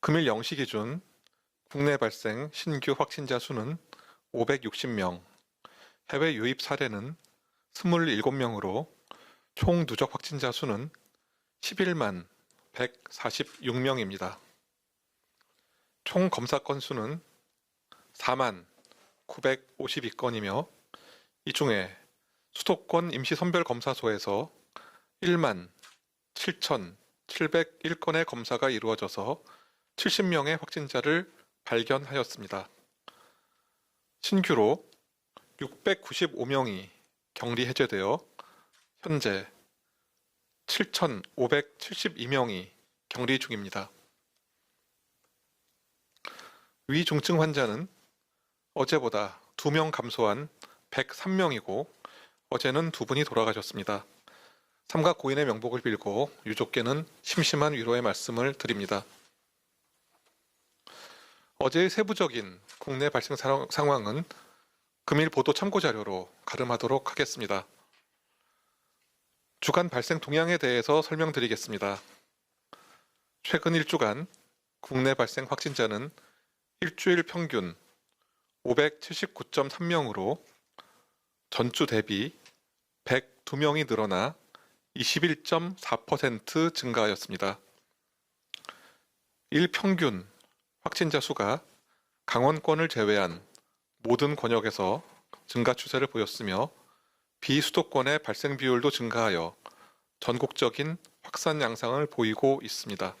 금일 0시 기준 국내 발생 신규 확진자 수는 560명, 해외 유입 사례는 27명으로 총 누적 확진자 수는 11만 146명입니다. 총 검사 건수는 4만 952건이며 이 중에 수도권 임시선별검사소에서 1만 7,701건의 검사가 이루어져서 70명의 확진자를 발견하였습니다. 신규로 695명이 격리 해제되어 현재 7,572명이 격리 중입니다. 위중증 환자는 어제보다 2명 감소한 103명이고 어제는 2분이 돌아가셨습니다. 삼가 고인의 명복을 빌고 유족께는 심심한 위로의 말씀을 드립니다. 어제의 세부적인 국내 발생 상황은 금일 보도 참고 자료로 가름하도록 하겠습니다. 주간 발생 동향에 대해서 설명드리겠습니다. 최근 1주간 국내 발생 확진자는 일주일 평균 579.3명으로 전주 대비 102명이 늘어나 21.4% 증가하였습니다. 일 평균 확진자 수가 강원권을 제외한 모든 권역에서 증가 추세를 보였으며 비수도권의 발생 비율도 증가하여 전국적인 확산 양상을 보이고 있습니다.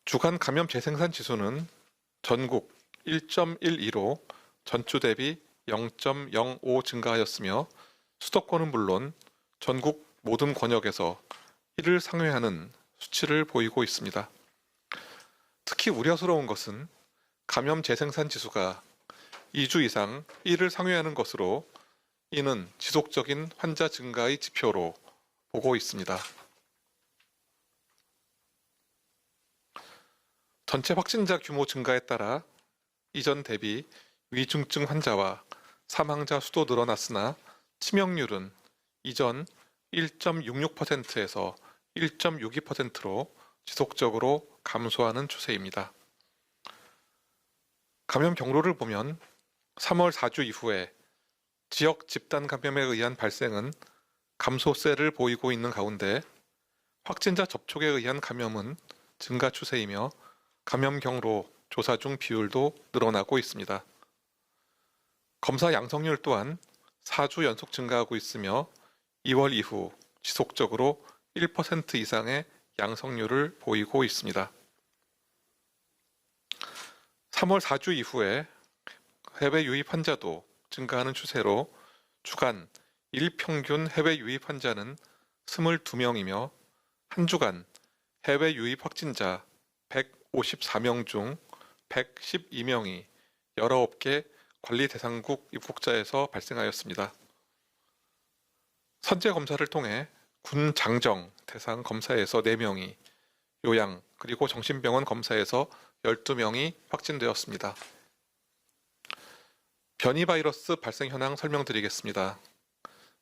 주간 감염 재생산 지수는 전국 1.12로 전주 대비 0.05 증가하였으며 수도권은 물론 전국 모든 권역에서 1을 상회하는 수치를 보이고 있습니다. 특히 우려스러운 것은 감염 재생산 지수가 2주 이상 1을 상회하는 것으로 이는 지속적인 환자 증가의 지표로 보고 있습니다. 전체 확진자 규모 증가에 따라 이전 대비 위중증 환자와 사망자 수도 늘어났으나 치명률은 이전 1.66%에서 1.62%로 지속적으로 감소하는 추세입니다. 감염 경로를 보면 3월 4주 이후에 지역 집단 감염에 의한 발생은 감소세를 보이고 있는 가운데 확진자 접촉에 의한 감염은 증가 추세이며 감염 경로 조사 중 비율도 늘어나고 있습니다. 검사 양성률 또한 4주 연속 증가하고 있으며 2월 이후 지속적으로 1% 이상의 양성률을 보이고 있습니다. 3월 4주 이후에 해외 유입 환자도 증가하는 추세로 주간 일평균 해외 유입 환자는 22명이며 한 주간 해외 유입 확진자 154명 중 112명이 19개 관리 대상국 입국자에서 발생하였습니다. 선제 검사를 통해 군 장정 대상 검사에서 4명이, 요양 그리고 정신병원 검사에서 12명이 확진되었습니다. 변이 바이러스 발생 현황 설명드리겠습니다.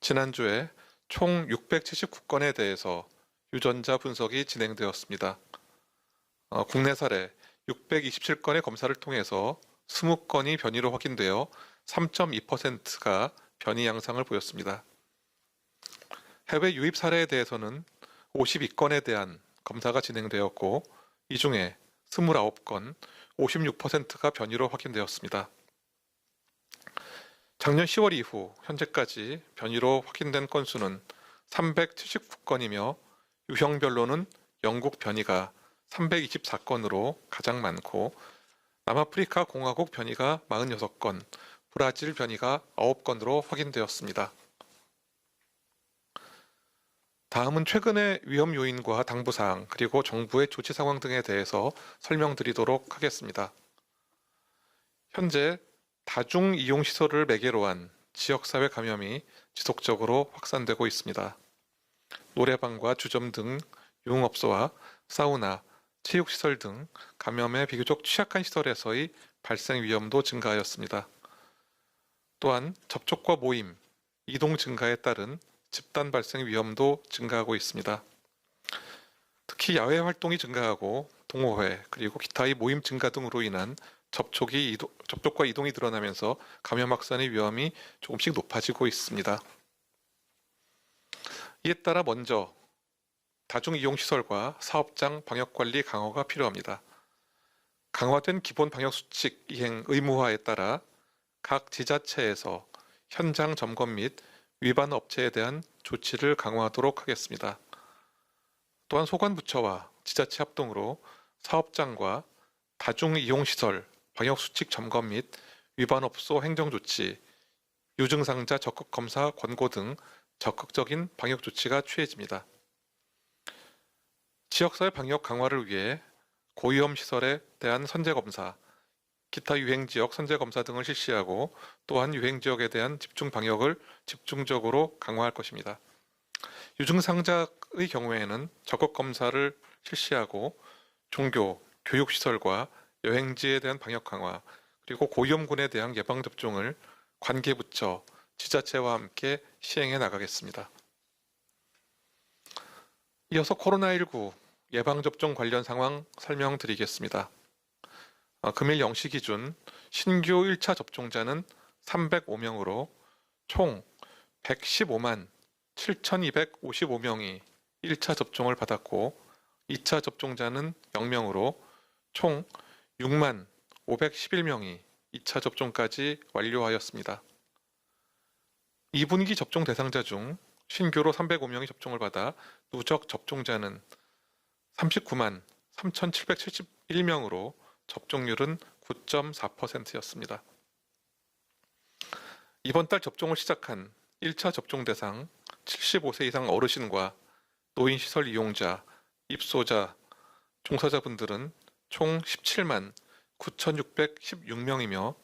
지난주에 총 679건에 대해서 유전자 분석이 진행되었습니다. 국내 사례 627건의 검사를 통해서 20건이 변이로 확인되어 3.2%가 변이 양상을 보였습니다. 해외 유입 사례에 대해서는 52건에 대한 검사가 진행되었고 이 중에 29건, 56%가 변이로 확인되었습니다. 작년 10월 이후 현재까지 변이로 확인된 건수는 379건이며 유형별로는 영국 변이가 324건으로 가장 많고 남아프리카 공화국 변이가 46건, 브라질 변이가 9건으로 확인되었습니다. 다음은 최근의 위험 요인과 당부사항 그리고 정부의 조치 상황 등에 대해서 설명드리도록 하겠습니다. 현재 다중이용시설을 매개로 한 지역사회 감염이 지속적으로 확산되고 있습니다. 노래방과 주점 등 유흥업소와 사우나, 체육시설 등 감염에 비교적 취약한 시설에서의 발생 위험도 증가하였습니다. 또한 접촉과 모임, 이동 증가에 따른 집단 발생 위험도 증가하고 있습니다. 특히 야외 활동이 증가하고 동호회 그리고 기타의 모임 증가 등으로 인한 접촉과 이동이 늘어나면서 감염 확산의 위험이 조금씩 높아지고 있습니다. 이에 따라 먼저 다중이용시설과 사업장 방역관리 강화가 필요합니다. 강화된 기본 방역수칙 이행 의무화에 따라 각 지자체에서 현장 점검 및 위반 업체에 대한 조치를 강화하도록 하겠습니다. 또한 소관부처와 지자체 합동으로 사업장과 다중이용시설 방역수칙 점검 및 위반업소 행정조치, 유증상자 적극검사 권고 등 적극적인 방역조치가 취해집니다. 지역사회 방역 강화를 위해 고위험 시설에 대한 선제검사, 기타 유행지역 선제검사 등을 실시하고 또한 유행지역에 대한 집중 방역을 집중적으로 강화할 것입니다. 유증상자의 경우에는 적극검사를 실시하고 종교, 교육시설과 여행지에 대한 방역 강화, 그리고 고위험군에 대한 예방접종을 관계부처, 지자체와 함께 시행해 나가겠습니다. 이어서 코로나19 예방접종 관련 상황 설명드리겠습니다. 금일 0시 기준 신규 1차 접종자는 305명으로 총 115만 7,255명이 1차 접종을 받았고 2차 접종자는 0명으로 총 6만 511명이 2차 접종까지 완료하였습니다. 2분기 접종 대상자 중 신규로 305명이 접종을 받아 누적 접종자는 39만 3,771명으로 접종률은 9.4%였습니다. 이번 달 접종을 시작한 1차 접종 대상 75세 이상 어르신과 노인시설 이용자, 입소자, 종사자분들은 총 17만 9,616명이며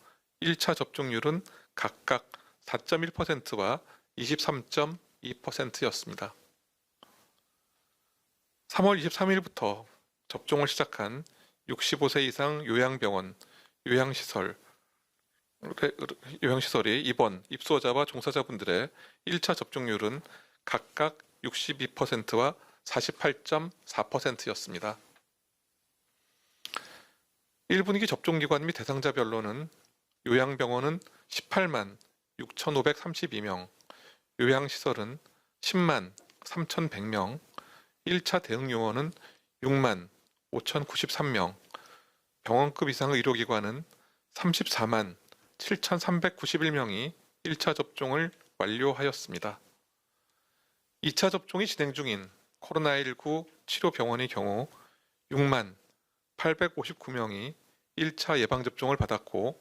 1차 접종률은 각각 4.1%와 23.2%였습니다. 3월 23일부터 접종을 시작한 65세 이상 요양병원, 요양시설이 입원, 입소자와 종사자분들의 1차 접종률은 각각 62%와 48.4%였습니다. 1분기 접종기관 및 대상자별로는 요양병원은 18만 6,532명, 요양시설은 10만 3,100명, 1차 대응요원은 6만 5,093명, 병원급 이상 의료기관은 34만 7,391명이 1차 접종을 완료하였습니다. 2차 접종이 진행 중인 코로나19 치료병원의 경우 6만 859명이 1차 예방접종을 받았고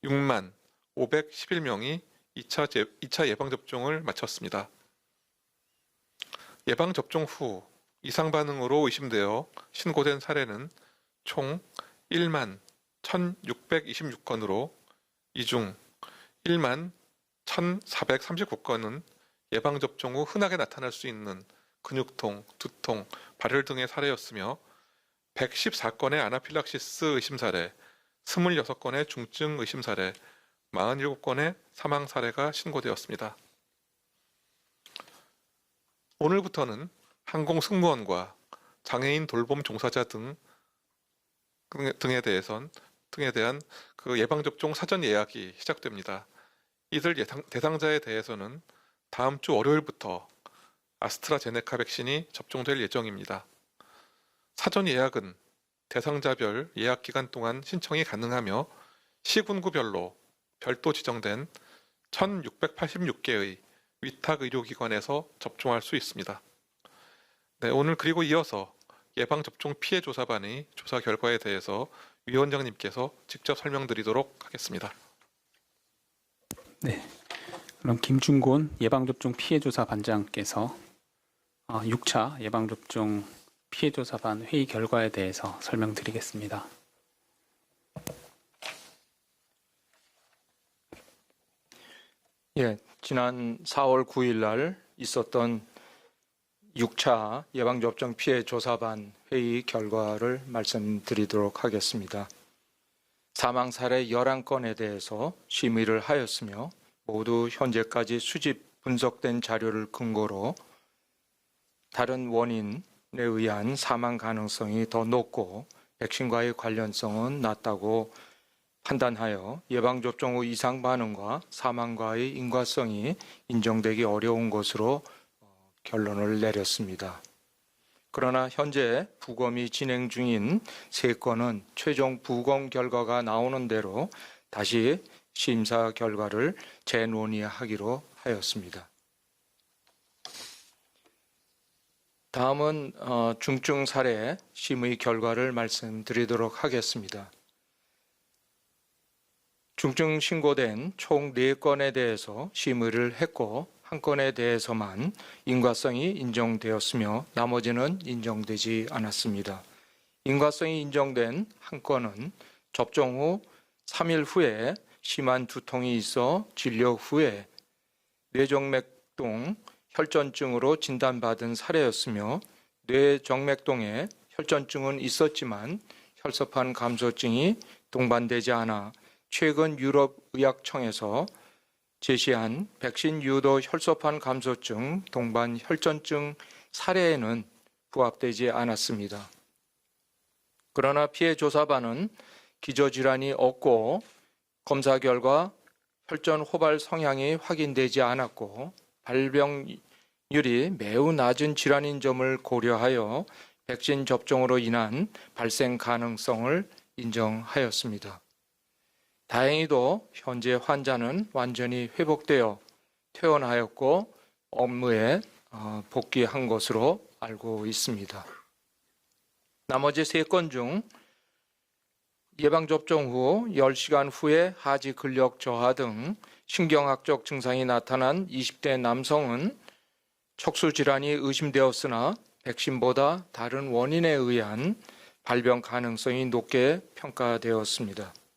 6만 511명이 2차 예방접종을 마쳤습니다. 예방접종 후 이상 반응으로 의심되어 신고된 사례는 총 1만 1,626건으로 이 중 1만 1,439건은 예방접종 후 흔하게 나타날 수 있는 근육통, 두통, 발열 등의 사례였으며 114건의 아나필락시스 의심 사례, 26건의 중증 의심 사례, 47건의 사망 사례가 신고되었습니다. 오늘부터는 항공승무원과 장애인 돌봄 종사자 등에 대한 그 예방접종 사전 예약이 시작됩니다. 이들 대상자에 대해서는 다음 주 월요일부터 아스트라제네카 백신이 접종될 예정입니다. 사전 예약은 대상자별 예약 기간 동안 신청이 가능하며 시군구별로 별도 지정된 1,686개의 위탁 의료기관에서 접종할 수 있습니다. 네, 오늘 그리고 이어서 예방접종 피해조사반의 조사 결과에 대해서 위원장님께서 직접 설명드리도록 하겠습니다. 네, 그럼 김준곤 예방접종 피해조사반장께서 6차 예방접종 피해조사반 회의 결과에 대해서 설명드리겠습니다. 예, 지난 4월 9일 날 있었던 6차 예방접종 피해조사반 회의 결과를 말씀드리도록 하겠습니다. 사망 사례 11건에 대해서 심의를 하였으며 모두 현재까지 수집 분석된 자료를 근거로 다른 원인 의한 사망 가능성이 더 높고 백신과의 관련성은 낮다고 판단하여 예방접종 후 이상 반응과 사망과의 인과성이 인정되기 어려운 것으로 결론을 내렸습니다. 그러나 현재 부검이 진행 중인 3건은 최종 부검 결과가 나오는 대로 다시 심사 결과를 재논의하기로 하였습니다. 다음은 중증 사례 심의 결과를 말씀드리도록 하겠습니다. 중증 신고된 총 4건에 대해서 심의를 했고 1건에 대해서만 인과성이 인정되었으며 나머지는 인정되지 않았습니다. 인과성이 인정된 1건은 접종 후 3일 후에 심한 두통이 있어 진료 후에 뇌정맥동 혈전증으로 진단받은 사례였으며 뇌정맥동에 혈전증은 있었지만 혈소판 감소증이 동반되지 않아 최근 유럽의학청에서 제시한 백신 유도 혈소판 감소증 동반 혈전증 사례에는 부합되지 않았습니다. 그러나 피해 조사반은 기저질환이 없고 검사 결과 혈전 호발 성향이 확인되지 않았고 발병률이 매우 낮은 질환인 점을 고려하여 백신 접종으로 인한 발생 가능성을 인정하였습니다. 다행히도 현재 환자는 완전히 회복되어 퇴원하였고 업무에 복귀한 것으로 알고 있습니다. 나머지 3건 중 예방접종 후 10시간 후에 하지 근력 저하 등 신경학적 증상이 나타난 20대 남성은 척수질환이 의심되었으나 백신보다 다른 원인에 의한 발병 가능성이 높게 평가되었습니다.